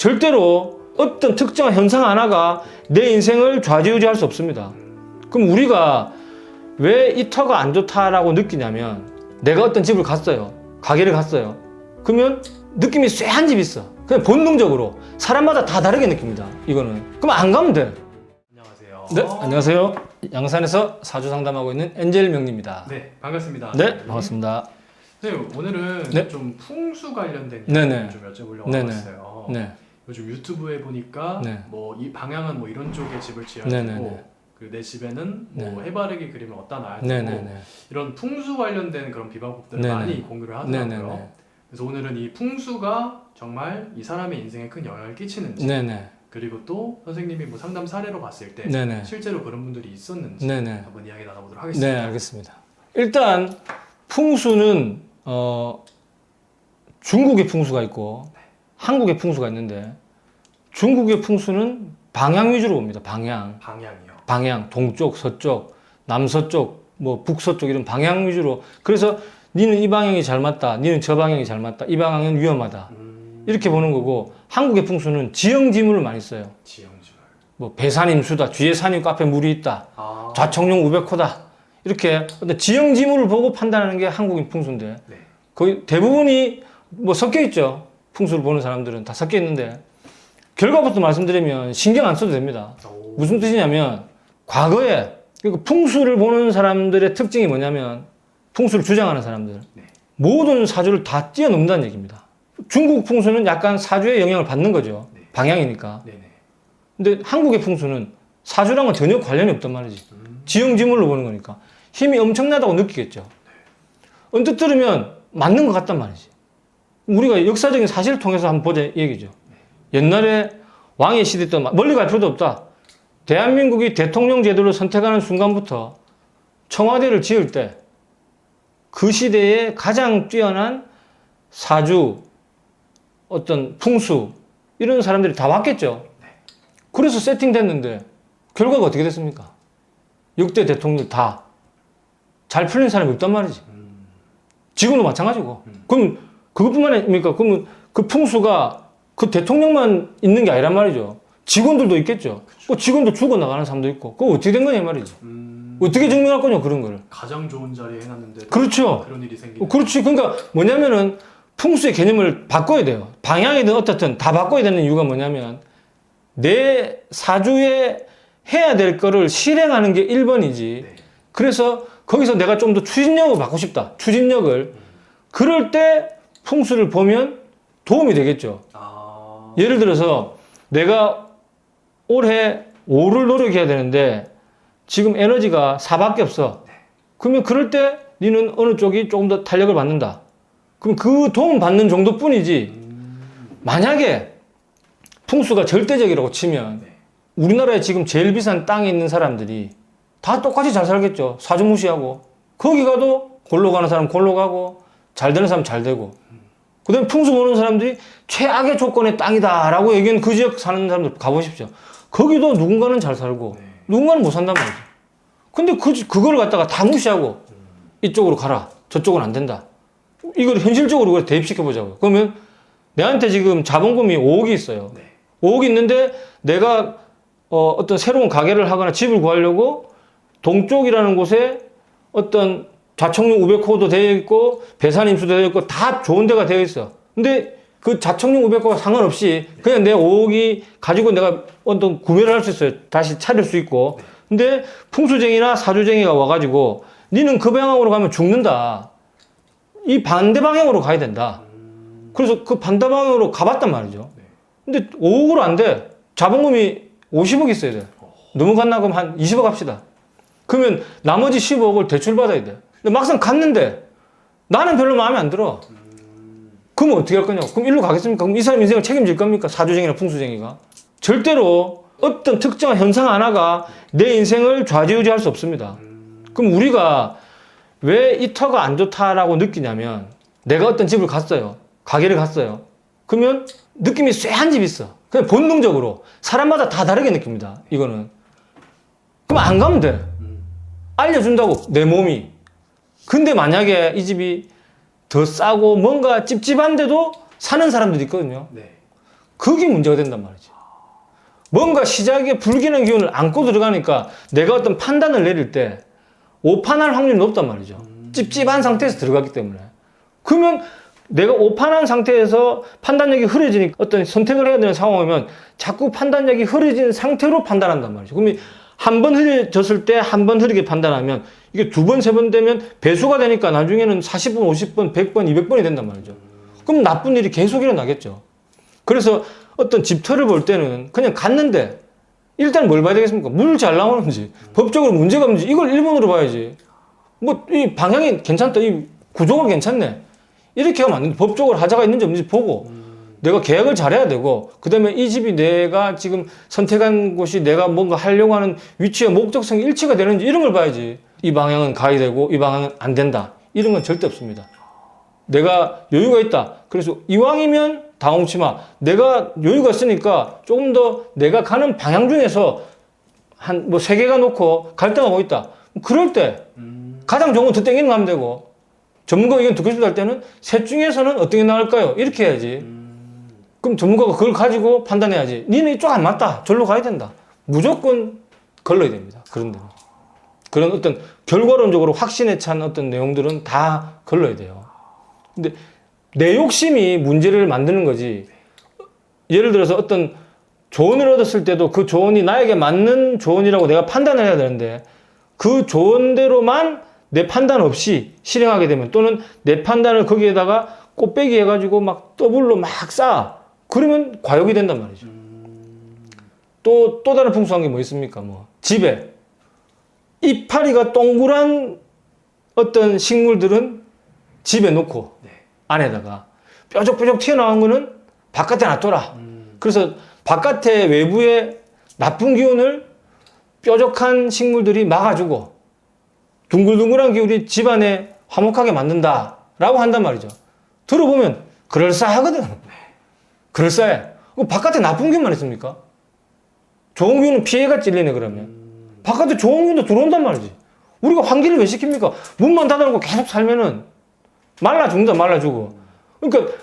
절대로 어떤 특정한 현상 하나가 내 인생을 좌지우지할 수 없습니다. 그럼 우리가 왜 이 터가 안 좋다라고 느끼냐면, 내가 어떤 집을 갔어요. 가게를 갔어요. 그러면 느낌이 쎄한 집이 있어. 그냥 본능적으로 사람마다 다 다르게 느낍니다. 이거는. 그럼 안 가면 돼. 안녕하세요. 네, 안녕하세요. 양산에서 사주 상담하고 있는 엔젤 명리입니다. 네, 반갑습니다. 네, 반갑습니다. 선생님, 오늘은 네. 좀 풍수 관련된 네네. 이야기 좀 여쭤보려고 네네. 왔어요. 네, 요즘 유튜브에 보니까 네. 뭐 이 방향은 뭐 이런 쪽에 집을 지어야 네네네. 되고, 그리고 내 집에는 뭐 네. 해바라기 그림을 어디다 놔야 되고, 네네네. 이런 풍수 관련된 그런 비방법들을 네네. 많이 공유를 하더라고요. 네네네. 그래서 오늘은 이 풍수가 정말 이 사람의 인생에 큰 영향을 끼치는지, 네네. 그리고 또 선생님이 뭐 상담 사례로 봤을 때 네네. 실제로 그런 분들이 있었는지 네네. 한번 이야기 나눠보도록 네, 하겠습니다. 알겠습니다. 일단 풍수는 중국의 풍수가 있고 한국의 풍수가 있는데, 중국의 풍수는 방향 위주로 봅니다. 방향이요. 방향, 동쪽, 서쪽, 남서쪽, 뭐 북서쪽 이런 방향 위주로. 그래서 니는 이 방향이 잘 맞다, 니는 저 방향이 잘 맞다, 이 방향은 위험하다, 이렇게 보는 거고, 한국의 풍수는 지형지물을 많이 써요. 지형지물. 뭐 배산임수다, 뒤에 산이 있고 앞에 물이 있다, 좌청룡 우백호다, 이렇게 어떤 지형지물을 보고 판단하는 게 한국인 풍수인데, 네. 거의 대부분이 뭐 섞여 있죠. 풍수를 보는 사람들은 다 섞여 있는데, 결과부터 말씀드리면 신경 안 써도 됩니다. 무슨 뜻이냐면, 과거에 그러니까 풍수를 보는 사람들의 특징이 뭐냐면, 풍수를 주장하는 사람들, 네. 모든 사주를 다 뛰어넘는다는 얘기입니다. 중국 풍수는 약간 사주의 영향을 받는 거죠. 네. 방향이니까. 네네. 근데 한국의 풍수는 사주랑은 전혀 관련이 없단 말이지. 지형지물로 보는 거니까 힘이 엄청나다고 느끼겠죠. 언뜻 들으면 맞는 것 같단 말이지. 우리가 역사적인 사실을 통해서 한번 보자 얘기죠. 옛날에 왕의 시대 때 멀리 갈 필요도 없다. 대한민국이 대통령 제도를 선택하는 순간부터 청와대를 지을 때 그 시대에 가장 뛰어난 사주, 어떤 풍수, 이런 사람들이 다 왔겠죠. 그래서 세팅됐는데 결과가 어떻게 됐습니까? 역대 대통령 다 잘 풀린 사람이 없단 말이지. 지금도 마찬가지고. 그럼 그것뿐만 아닙니까? 그러면 그 풍수가 그 대통령만 있는 게 아니란 말이죠. 직원들도 있겠죠. 뭐 직원도 죽어나가는 사람도 있고. 그거 어떻게 된 거냐 말이지. 어떻게 증명할 거냐, 그런 거를. 가장 좋은 자리에 해놨는데 그렇죠. 그런 일이 생기는. 그렇지. 그러니까 뭐냐면은 풍수의 개념을 바꿔야 돼요. 방향이든 어떻든 다 바꿔야 되는 이유가 뭐냐면, 내 사주에 해야 될 거를 실행하는 게 1번이지. 네. 그래서 거기서 내가 좀 더 추진력을 받고 싶다. 추진력을. 그럴 때 풍수를 보면 도움이 되겠죠. 예를 들어서 내가 올해 5를 노력해야 되는데 지금 에너지가 4밖에 없어. 그러면 그럴 때 니는 어느 쪽이 조금 더 탄력을 받는다. 그럼 그 도움 받는 정도뿐이지. 만약에 풍수가 절대적이라고 치면 우리나라에 지금 제일 비싼 땅에 있는 사람들이 다 똑같이 잘 살겠죠. 사주 무시하고. 거기 가도 골로 가는 사람 골로 가고, 잘 되는 사람 잘 되고. 그 다음에 풍수 보는 사람들이 최악의 조건의 땅이다 라고 얘기하는 그 지역 사는 사람들 가보십시오. 거기도 누군가는 잘 살고 누군가는 못 산단 말이죠. 근데 그걸 갖다가 다 무시하고 이쪽으로 가라, 저쪽은 안 된다. 이걸 현실적으로 대입시켜 보자고요. 그러면 내한테 지금 자본금이 5억이 있어요. 5억이 있는데 내가 어떤 새로운 가게를 하거나 집을 구하려고 동쪽이라는 곳에 어떤 좌청룡 우백호도 되어 있고 배산임수도 되어 있고 다 좋은 데가 되어 있어. 근데 그 좌청룡 우백호와 상관없이 그냥 내 5억이 가지고 내가 어떤 구매를 할 수 있어요. 다시 차릴 수 있고. 근데 풍수쟁이나 사주쟁이가 와가지고 니는 그 방향으로 가면 죽는다. 이 반대 방향으로 가야 된다. 그래서 그 반대 방향으로 가봤단 말이죠. 근데 5억으로 안 돼. 자본금이 50억 있어야 돼. 너무 갔나 그럼 한 20억 합시다. 그러면 나머지 15억을 대출받아야 돼. 근데 막상 갔는데 나는 별로 마음에 안 들어. 그럼 어떻게 할 거냐고. 그럼 일로 가겠습니까? 그럼 이 사람 인생을 책임질 겁니까? 사주쟁이나 풍수쟁이가. 절대로 어떤 특정한 현상 하나가 내 인생을 좌지우지할 수 없습니다. 그럼 우리가 왜 이 터가 안 좋다라고 느끼냐면, 내가 어떤 집을 갔어요. 가게를 갔어요. 그러면 느낌이 쎄한 집이 있어. 그냥 본능적으로 사람마다 다 다르게 느낍니다. 이거는. 그럼 안 가면 돼. 알려준다고, 내 몸이. 근데 만약에 이 집이 더 싸고 뭔가 찝찝한데도 사는 사람들이 있거든요. 그게 문제가 된단 말이지. 뭔가 시작에 불길한 기운을 안고 들어가니까 내가 어떤 판단을 내릴 때 오판할 확률이 높단 말이죠. 찝찝한 상태에서 들어갔기 때문에. 그러면 내가 오판한 상태에서 판단력이 흐려지니까 어떤 선택을 해야 되는 상황이면 자꾸 판단력이 흐려진 상태로 판단한단 말이죠. 그러면 한 번 흐려졌을 때 한 번 흐리게 판단하면 이게 두 번, 세 번 되면 배수가 되니까 나중에는 40번, 50번, 100번, 200번이 된단 말이죠. 그럼 나쁜 일이 계속 일어나겠죠. 그래서 어떤 집터를 볼 때는 그냥 갔는데 일단 뭘 봐야 되겠습니까? 물 잘 나오는지, 법적으로 문제가 없는지 이걸 1번으로 봐야지. 뭐 이 방향이 괜찮다, 이 구조가 괜찮네. 이렇게 하면 안 돼. 법적으로 하자가 있는지 없는지 보고 내가 계약을 잘해야 되고 그 다음에 이 집이 내가 지금 선택한 곳이 내가 뭔가 하려고 하는 위치와 목적성이 일치가 되는지 이런 걸 봐야지. 이 방향은 가야 되고 이 방향은 안 된다. 이런 건 절대 없습니다. 내가 여유가 있다. 그래서 이왕이면 다홍치마. 내가 여유가 있으니까 조금 더 내가 가는 방향 중에서 한 뭐 3개가 놓고 갈등하고 있다. 그럴 때 가장 좋은 건 더 땡기는 거 하면 되고 전문가 의견 듣고 싶다 할 때는 셋 중에서는 어떤 게 나을까요? 이렇게 해야지. 그럼 전문가가 그걸 가지고 판단해야지. 니는 이쪽 안 맞다. 절로 가야 된다. 무조건 걸러야 됩니다. 그런 데는. 그런 어떤 결과론적으로 확신에 찬 어떤 내용들은 다 걸러야 돼요. 근데 내 욕심이 문제를 만드는 거지. 예를 들어서 어떤 조언을 얻었을 때도 그 조언이 나에게 맞는 조언이라고 내가 판단을 해야 되는데 그 조언대로만 내 판단 없이 실행하게 되면 또는 내 판단을 거기에다가 꽃배기 해가지고 막 더블로 막 쌓아. 그러면 과욕이 된단 말이죠. 또 다른 풍수한 게 뭐 있습니까? 뭐 집에 이파리가 동그란 어떤 식물들은 집에 놓고 안에다가 뾰족뾰족 튀어나온 거는 바깥에 놔둬라. 그래서 바깥에 외부의 나쁜 기운을 뾰족한 식물들이 막아주고 둥글둥글한 기운이 집안에 화목하게 만든다라고 한단 말이죠. 들어보면 그럴싸하거든. 그럴싸해. 바깥에 나쁜 기운만 있습니까? 좋은 기운은 피해가 찔리네 그러면. 바깥에 좋은 기운도 들어온단 말이지. 우리가 환기를 왜 시킵니까? 문만 닫아놓고 계속 살면은 말라 죽는다, 말라 죽어. 그러니까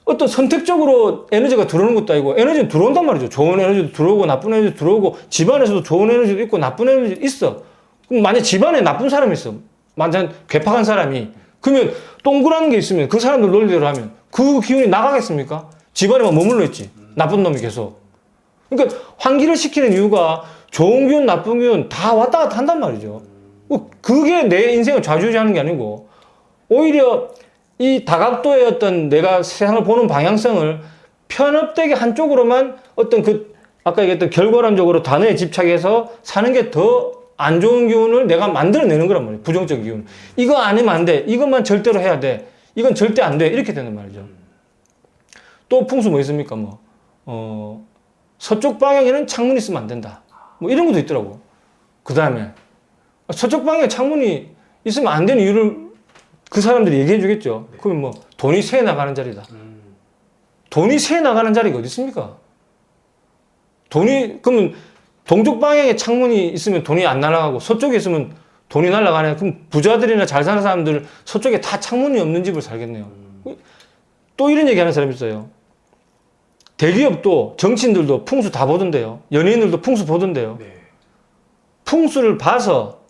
어떤 선택적으로 에너지가 들어오는 것도 아니고 에너지는 들어온단 말이죠. 좋은 에너지도 들어오고 나쁜 에너지도 들어오고 집안에서도 좋은 에너지도 있고 나쁜 에너지도 있어. 그럼 만약 집안에 나쁜 사람이 있어. 완전 괴팍한 사람이. 그러면 동그란 게 있으면 그 사람들 논리대로 하면 그 기운이 나가겠습니까? 집안에만 머물러 있지. 나쁜 놈이 계속. 그러니까 환기를 시키는 이유가 좋은 기운, 나쁜 기운 다 왔다 갔다 한단 말이죠. 그게 내 인생을 좌지우지하는 게 아니고 오히려 이 다각도의 어떤 내가 세상을 보는 방향성을 편협되게 한쪽으로만 어떤 그 아까 얘기했던 결과론적으로 단어에 집착해서 사는 게 더 안 좋은 기운을 내가 만들어내는 거란 말이에요. 부정적 기운. 이거 아니면 안 돼. 이것만 절대로 해야 돼. 이건 절대 안 돼. 이렇게 되는 말이죠. 또 풍수 뭐 있습니까? 서쪽 방향에는 창문이 있으면 안 된다. 뭐 이런 것도 있더라고. 그 다음에 서쪽 방향에 창문이 있으면 안 되는 이유를 그 사람들이 얘기해 주겠죠. 그러면 뭐 돈이 새 나가는 자리다. 돈이 새 나가는 자리가 어디 있습니까? 그러면 동쪽 방향에 창문이 있으면 돈이 안 날아가고 서쪽에 있으면 돈이 날아가네. 그럼 부자들이나 잘 사는 사람들 서쪽에 다 창문이 없는 집을 살겠네요. 또 이런 얘기 하는 사람이 있어요. 대기업도 정치인들도 풍수 다 보던데요. 연예인들도 풍수 보던데요. 풍수를 봐서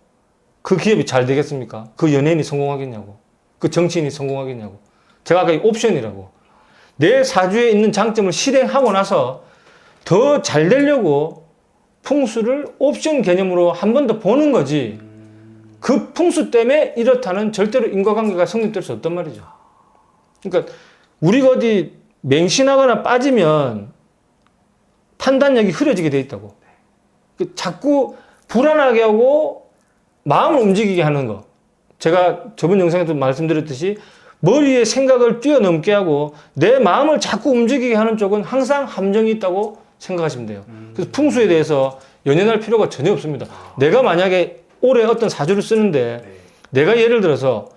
그 기업이 잘 되겠습니까? 그 연예인이 성공하겠냐고. 그 정치인이 성공하겠냐고. 제가 아까 옵션이라고. 내 사주에 있는 장점을 실행하고 나서 더 잘 되려고 풍수를 옵션 개념으로 한 번 더 보는 거지. 그 풍수 때문에 이렇다는 절대로 인과관계가 성립될 수 없단 말이죠. 그러니까 우리가 어디 맹신하거나 빠지면 판단력이 흐려지게 돼 있다고. 자꾸 불안하게 하고 마음을 움직이게 하는 거. 제가 저번 영상에도 말씀드렸듯이 머리의 생각을 뛰어넘게 하고 내 마음을 자꾸 움직이게 하는 쪽은 항상 함정이 있다고 생각하시면 돼요. 그래서 풍수에 대해서 연연할 필요가 전혀 없습니다. 내가 만약에 올해 어떤 사주를 쓰는데 내가 예를 들어서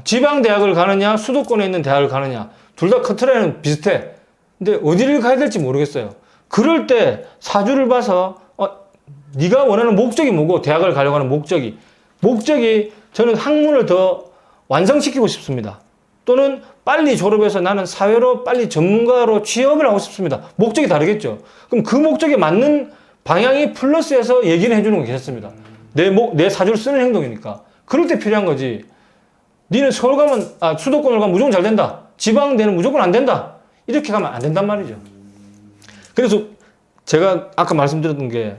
지방 대학을 가느냐 수도권에 있는 대학을 가느냐 둘 다 커트라인은 비슷해. 근데 어디를 가야 될지 모르겠어요. 그럴 때 사주를 봐서 네가 원하는 목적이 뭐고 대학을 가려고 하는 목적이 저는 학문을 더 완성시키고 싶습니다. 또는 빨리 졸업해서 나는 사회로 빨리 전문가로 취업을 하고 싶습니다. 목적이 다르겠죠. 그럼 그 목적에 맞는 방향이 플러스해서 얘기를 해주는 거 괜찮습니다. 내 사주를 쓰는 행동이니까. 그럴 때 필요한 거지. 니는 서울 가면, 수도권을 가면 무조건 잘 된다. 지방대는 무조건 안 된다. 이렇게 가면 안 된단 말이죠. 그래서 제가 아까 말씀드렸던 게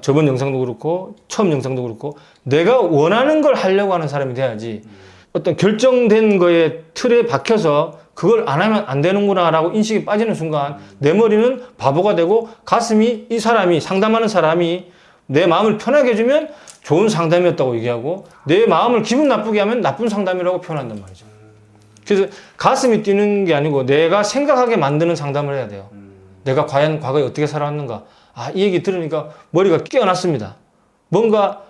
저번 영상도 그렇고 처음 영상도 그렇고 내가 원하는 걸 하려고 하는 사람이 돼야지 어떤 결정된 거에 틀에 박혀서 그걸 안 하면 안 되는구나 라고 인식이 빠지는 순간 내 머리는 바보가 되고 가슴이 이 사람이 상담하는 사람이 내 마음을 편하게 해주면 좋은 상담이었다고 얘기하고 내 마음을 기분 나쁘게 하면 나쁜 상담이라고 표현한단 말이죠. 그래서 가슴이 뛰는 게 아니고 내가 생각하게 만드는 상담을 해야 돼요. 내가 과연 과거에 어떻게 살아왔는가. 이 얘기 들으니까 머리가 깨어났습니다. 뭔가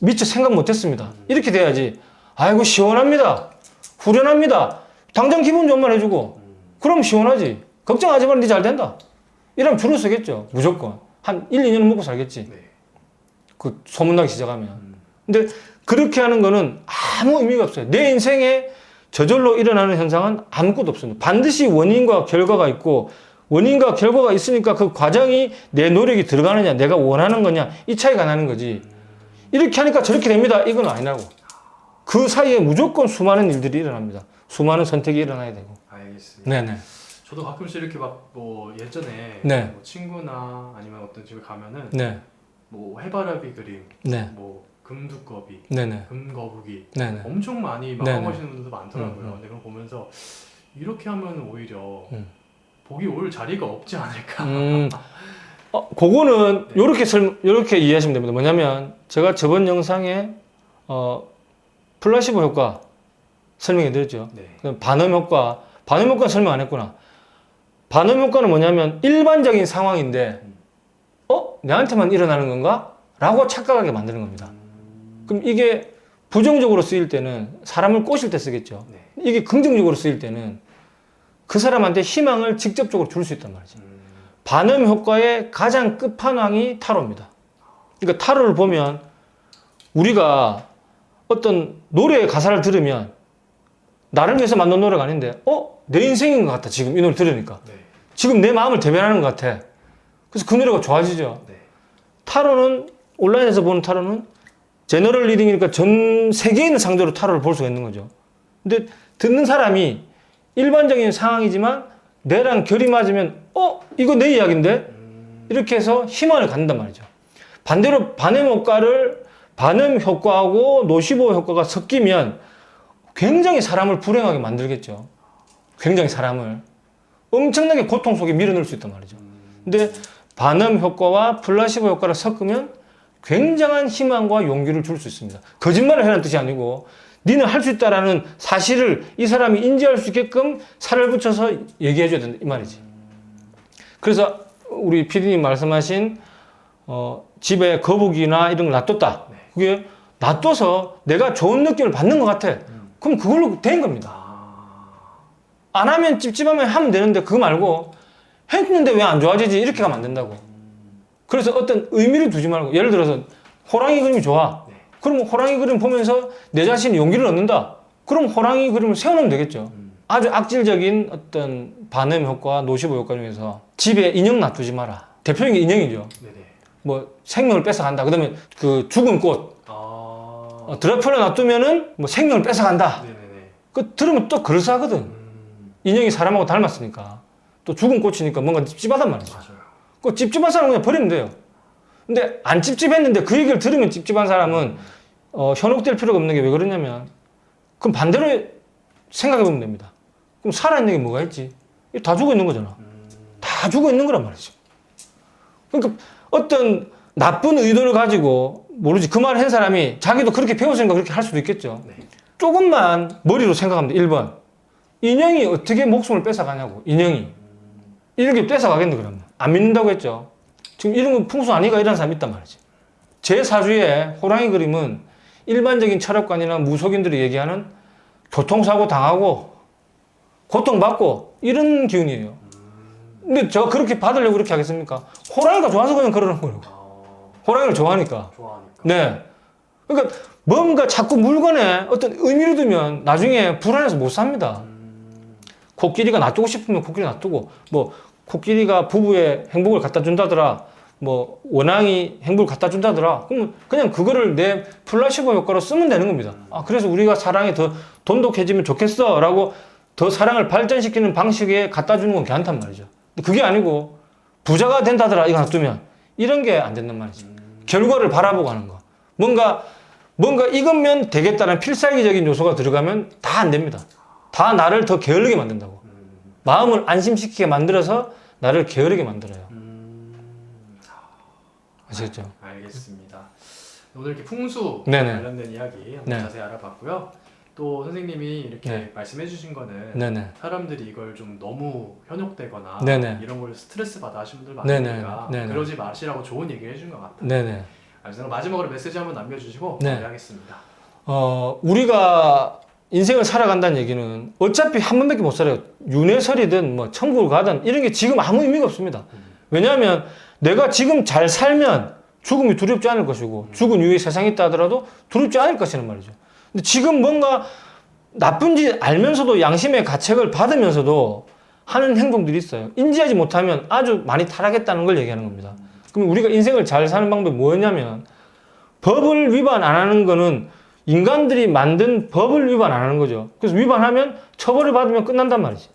미처 생각 못했습니다. 이렇게 돼야지. 아이고 시원합니다. 후련합니다. 당장 기분 좋은 말 해주고 그럼 시원하지. 걱정하지 말라 니 잘 된다. 이러면 줄을 서겠죠. 무조건. 한 1, 2년은 먹고 살겠지. 네. 그 소문나기 시작하면. 근데 그렇게 하는 거는 아무 의미가 없어요. 내 인생에 저절로 일어나는 현상은 아무것도 없습니다. 반드시 원인과 결과가 있고 원인과 결과가 있으니까 그 과정이 내 노력이 들어가느냐 내가 원하는 거냐 이 차이가 나는 거지. 이렇게 하니까 저렇게 됩니다. 이건 아니라고. 그 사이에 무조건 수많은 일들이 일어납니다. 수많은 선택이 일어나야 되고. 알겠습니다. 네네. 저도 가끔씩 이렇게 뭐 예전에 네. 뭐 친구나 아니면 어떤 집에 가면은 네. 뭐 해바라기 그림, 네. 뭐 금두꺼비, 네네. 금거북이 네네. 엄청 많이 네네. 마감하시는 분들도 많더라고요. 근데 그걸 보면서 이렇게 하면 오히려 복이 올 자리가 없지 않을까. 그거는 네. 요렇게 이해하시면 됩니다. 뭐냐면 제가 저번 영상에 플라시보 효과 설명해 드렸죠. 네. 반음 효과는 설명 안 했구나. 반음 효과는 뭐냐면 일반적인 상황인데 내한테만 일어나는 건가? 라고 착각하게 만드는 겁니다. 그럼 이게 부정적으로 쓰일 때는 사람을 꼬실 때 쓰겠죠. 네. 이게 긍정적으로 쓰일 때는 그 사람한테 희망을 직접적으로 줄 수 있단 말이죠. 반음 효과의 가장 끝판왕이 타로입니다. 그러니까 타로를 보면 우리가 어떤 노래의 가사를 들으면 나를 위해서 만든 노래가 아닌데 내 인생인 것 같다. 지금 이 노래 들으니까. 네. 지금 내 마음을 대변하는 것 같아. 그래서 그 노래가 좋아지죠. 네. 타로는 온라인에서 보는 타로는 제너럴 리딩이니까 전 세계인을 상대로 타로를 볼 수가 있는 거죠. 근데 듣는 사람이 일반적인 상황이지만 내랑 결이 맞으면 이거 내 이야기인데? 이렇게 해서 희망을 갖는단 말이죠. 반대로 반음 효과하고 노시보 효과가 섞이면 굉장히 사람을 불행하게 만들겠죠. 굉장히 사람을 엄청나게 고통 속에 밀어넣을 수 있단 말이죠. 근데 반음 효과와 플라시보 효과를 섞으면 굉장한 희망과 용기를 줄 수 있습니다. 거짓말을 해라는 뜻이 아니고 니는 할 수 있다라는 사실을 이 사람이 인지할 수 있게끔 살을 붙여서 얘기해 줘야 된다 이 말이지. 그래서 우리 PD님 말씀하신 집에 거북이나 이런 걸 놔뒀다. 네. 그게 놔둬서 내가 좋은 느낌을 받는 것 같아. 그럼 그걸로 된 겁니다. 안 하면 찝찝하면 하면 되는데 그거 말고 했는데 왜 안 좋아지지? 이렇게 가면 안 된다고. 그래서 어떤 의미를 두지 말고 예를 들어서 호랑이 그림이 좋아. 네. 그러면 호랑이 그림 보면서 내 자신이 용기를 얻는다. 그럼 호랑이 그림을 세워놓으면 되겠죠. 아주 악질적인 어떤 반음 효과, 노시보 효과 중에서 집에 인형 놔두지 마라. 대표적인 게 인형이죠. 네네. 뭐 생명을 뺏어간다. 그다음에 그 죽은 꽃 드라큘라 놔두면은 뭐 생명을 뺏어간다. 네네네. 그 들으면 또 그럴싸하거든. 인형이 사람하고 닮았으니까 또 죽은 꽃이니까 뭔가 찝찝하단 말이죠. 맞아요. 그 찝찝한 사람은 그냥 버리면 돼요. 근데 안 찝찝했는데 그 얘기를 들으면 찝찝한 사람은 현혹될 필요가 없는 게 왜 그러냐면 그럼 반대로 생각해 보면 됩니다. 그럼 살아있는 게 뭐가 있지? 이거 다 죽어 있는 거잖아. 다 죽어 있는 거란 말이죠. 그러니까 어떤 나쁜 의도를 가지고 모르지 그 말을 한 사람이 자기도 그렇게 배웠으니까 그렇게 할 수도 있겠죠. 네. 조금만 머리로 생각하면 돼. 1번 인형이 어떻게 목숨을 뺏어가냐고. 인형이 이렇게 뺏어가겠네 그러면. 안 믿는다고 했죠. 지금 이런 건 풍수 아니가 이런 사람이 있단 말이지. 제 사주에 호랑이 그림은 일반적인 철학관이나 무속인들이 얘기하는 교통사고 당하고 고통받고 이런 기운이에요. 근데 저 그렇게 받으려고 그렇게 하겠습니까? 호랑이가 좋아서 그냥 그러는 거예요. 호랑이를 좋아하니까. 네. 그러니까 뭔가 자꾸 물건에 어떤 의미를 두면 나중에 불안해서 못 삽니다. 코끼리가 놔두고 싶으면 코끼리 놔두고, 뭐 코끼리가 부부의 행복을 갖다 준다더라, 뭐 원앙이 행복을 갖다 준다더라, 그러면 그냥 그거를 내 플라시보 효과로 쓰면 되는 겁니다. 아, 그래서 우리가 사랑이 더 돈독해지면 좋겠어 라고 더 사랑을 발전시키는 방식에 갖다 주는 건 괜찮단 말이죠. 근데 그게 아니고 부자가 된다더라 이거 놔두면 이런 게 안 된단 말이죠. 결과를 바라보고 하는 거. 뭔가 이것면 되겠다는 필살기적인 요소가 들어가면 다 안 됩니다. 다 나를 더 게으르게 만든다고. 마음을 안심시키게 만들어서 나를 게으르게 만들어요. 아시겠죠? 알겠습니다. 오늘 이렇게 풍수 네네. 관련된 이야기 한번 네. 자세히 알아봤고요. 또 선생님이 이렇게 네. 말씀해 주신 거는 네네. 사람들이 이걸 좀 너무 현혹되거나 네네. 이런 걸 스트레스 받아 하시는 분들 네네. 많으니까 네네. 그러지 마시라고 좋은 얘기를 해준 것 같아요. 네네. 그래서 마지막으로 메시지 한번 남겨주시고 네. 마무리하겠습니다. 우리가 인생을 살아간다는 얘기는 어차피 한 번밖에 못 살아요. 윤회설이든 뭐 천국을 가든 이런 게 지금 아무 의미가 없습니다. 왜냐하면 내가 지금 잘 살면 죽음이 두렵지 않을 것이고 죽은 이후에 세상에 있다 하더라도 두렵지 않을 것이란 말이죠. 근데 지금 뭔가 나쁜지 알면서도 양심의 가책을 받으면서도 하는 행동들이 있어요. 인지하지 못하면 아주 많이 타락했다는 걸 얘기하는 겁니다. 그럼 우리가 인생을 잘 사는 방법이 뭐였냐면 법을 위반 안 하는 거는 인간들이 만든 법을 위반 안 하는 거죠. 그래서 위반하면 처벌을 받으면 끝난단 말이지.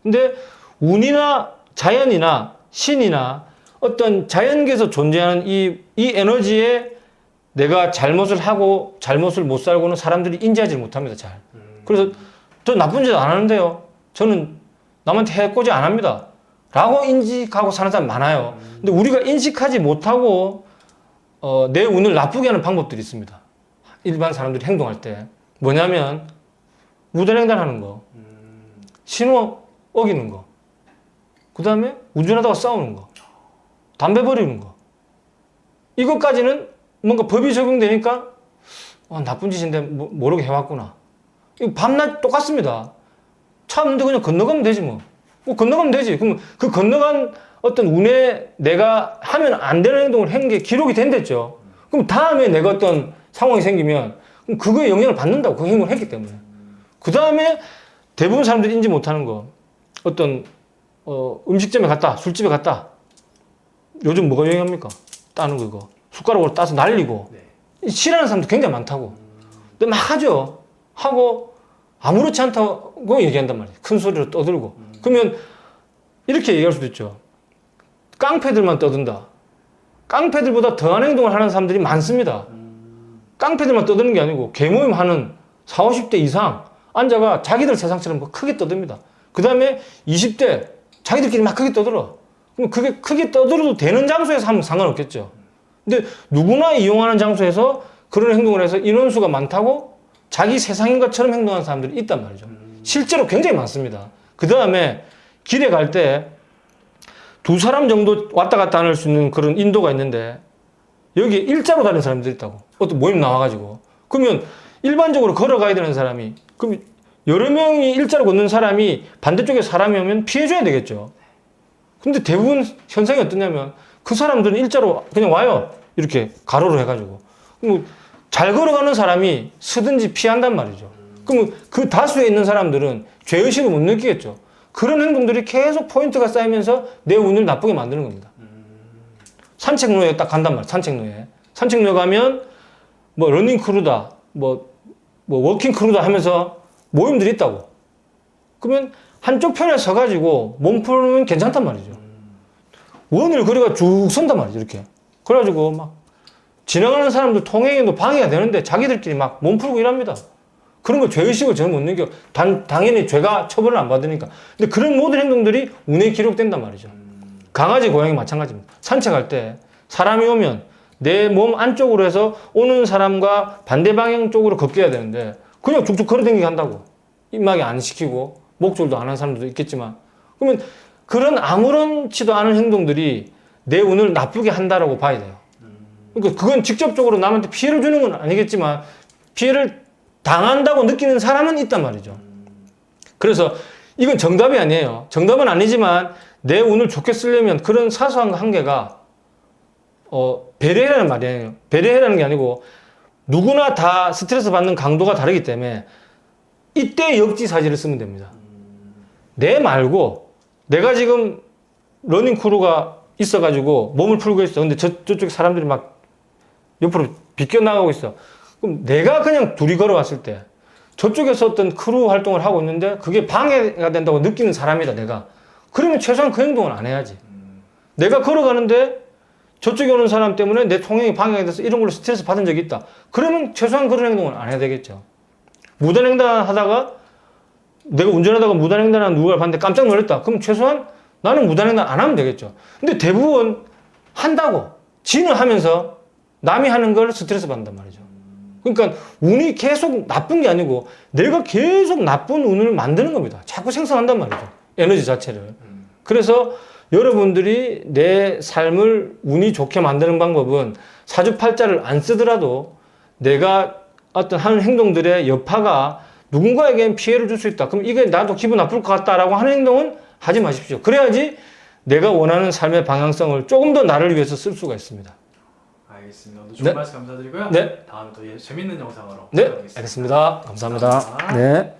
근데 운이나 자연이나 신이나 어떤 자연계에서 존재하는 이 에너지에 내가 잘못을 하고 잘못을 못 살고는 사람들이 인지하지 못합니다. 잘. 그래서 저 나쁜 짓 안 하는데요. 저는 남한테 해코지 안 합니다. 라고 인식하고 사는 사람 많아요. 근데 우리가 인식하지 못하고 내 운을 나쁘게 하는 방법들이 있습니다. 일반 사람들이 행동할 때 뭐냐면 무단횡단하는 거, 신호 어기는 거, 그 다음에 운전하다가 싸우는 거, 담배 버리는 거. 이것까지는 뭔가 법이 적용되니까 나쁜 짓인데 모르게 해왔구나. 이거 밤낮 똑같습니다. 차 없는데 그냥 건너가면 되지 뭐. 건너가면 되지. 그럼 그 건너간 어떤 운에 내가 하면 안 되는 행동을 한 게 기록이 된댔죠. 그럼 다음에 내가 어떤 상황이 생기면 그럼 그거에 영향을 받는다고 그 행동을 했기 때문에. 그 다음에 대부분 사람들이 인지 못하는 거 어떤 음식점에 갔다 술집에 갔다 요즘 뭐가 유행합니까? 따는 거 이거 숟가락으로 따서 날리고 네. 싫어하는 사람도 굉장히 많다고. 근데 막 하죠. 하고 아무렇지 않다고 얘기한단 말이에요. 큰 소리로 떠들고. 그러면 이렇게 얘기할 수도 있죠. 깡패들만 떠든다. 깡패들보다 더한 행동을 하는 사람들이 많습니다. 깡패들만 떠드는 게 아니고 개모임 하는 40, 50대 이상 앉아가 자기들 세상처럼 크게 떠듭니다. 그 다음에 20대 자기들끼리 막 크게 떠들어. 그럼 그게 크게 떠들어도 되는 장소에서 하면 상관없겠죠. 근데 누구나 이용하는 장소에서 그런 행동을 해서 인원수가 많다고 자기 세상인 것처럼 행동하는 사람들이 있단 말이죠. 실제로 굉장히 많습니다. 그 다음에 길에 갈 때 두 사람 정도 왔다 갔다 할 수 있는 그런 인도가 있는데 여기에 일자로 다니는 사람들이 있다고. 어떤 모임 나와가지고. 그러면 일반적으로 걸어가야 되는 사람이 그럼 여러 명이 일자로 걷는 사람이 반대쪽에 사람이 오면 피해줘야 되겠죠. 근데 대부분 현상이 어떠냐면 그 사람들은 일자로 그냥 와요. 이렇게 가로로 해가지고. 그럼 잘 걸어가는 사람이 서든지 피한단 말이죠. 그럼 그 다수에 있는 사람들은 죄의식을 못 느끼겠죠. 그런 행동들이 계속 포인트가 쌓이면서 내 운을 나쁘게 만드는 겁니다. 산책로에 딱 간단 말이에요. 산책로에 가면 뭐 러닝 크루다, 뭐 워킹 크루다 하면서 모임들이 있다고. 그러면 한쪽 편에 서가지고 몸 풀면 괜찮단 말이죠. 원을 그려가 쭉 선단 말이죠. 이렇게. 그래가지고 막 지나가는 사람들 통행에도 방해가 되는데 자기들끼리 막 몸 풀고 일합니다. 그런 거 죄의식을 저는 못 느껴. 당연히 죄가 처벌을 안 받으니까. 근데 그런 모든 행동들이 운에 기록된단 말이죠. 강아지, 고양이 마찬가지입니다. 산책할 때 사람이 오면 내 몸 안쪽으로 해서 오는 사람과 반대 방향 쪽으로 걷게 해야 되는데 그냥 쭉쭉 걸어다니게 한다고. 입막이 안 시키고 목줄도 안 하는 사람들도 있겠지만 그러면 그런 아무렇지도 않은 행동들이 내 운을 나쁘게 한다라고 봐야 돼요. 그러니까 그건 직접적으로 남한테 피해를 주는 건 아니겠지만 피해를 당한다고 느끼는 사람은 있단 말이죠. 그래서 이건 정답이 아니에요. 정답은 아니지만 내 운을 좋게 쓰려면 그런 사소한 한계가 배려해라는 말이에요. 배려해라는 게 아니고 누구나 다 스트레스 받는 강도가 다르기 때문에 이때 역지사지를 쓰면 됩니다. 내 말고 내가 지금 러닝 크루가 있어가지고 몸을 풀고 있어. 근데 저쪽 사람들이 막 옆으로 비껴나가고 있어. 그럼 내가 그냥 둘이 걸어왔을 때 저쪽에서 어떤 크루 활동을 하고 있는데 그게 방해가 된다고 느끼는 사람이다, 내가. 그러면 최소한 그 행동은 안 해야지. 내가 걸어가는데 저쪽에 오는 사람 때문에 내 통행이 방해가 돼서 이런 걸로 스트레스 받은 적이 있다. 그러면 최소한 그런 행동은 안 해야 되겠죠. 무단횡단하다가 내가 운전하다가 무단횡단하는 누군가를 봤는데 깜짝 놀랐다. 그럼 최소한 나는 무단횡단 안 하면 되겠죠. 근데 대부분 한다고 지는 하면서 남이 하는 걸 스트레스 받는단 말이죠. 그러니까 운이 계속 나쁜 게 아니고 내가 계속 나쁜 운을 만드는 겁니다. 자꾸 생성한단 말이죠. 에너지 자체를. 그래서 여러분들이 내 삶을 운이 좋게 만드는 방법은 사주팔자를 안 쓰더라도 내가 어떤 하는 행동들의 여파가 누군가에겐 피해를 줄 수 있다. 그럼 이게 나도 기분 나쁠 것 같다라고 하는 행동은 하지 마십시오. 그래야지 내가 원하는 삶의 방향성을 조금 더 나를 위해서 쓸 수가 있습니다. 알겠습니다. 오늘 좋은 말씀 감사드리고요. 네. 다음에 또 재밌는 영상으로 네, 찾아뵙겠습니다. 알겠습니다. 감사합니다. 감사합니다. 네.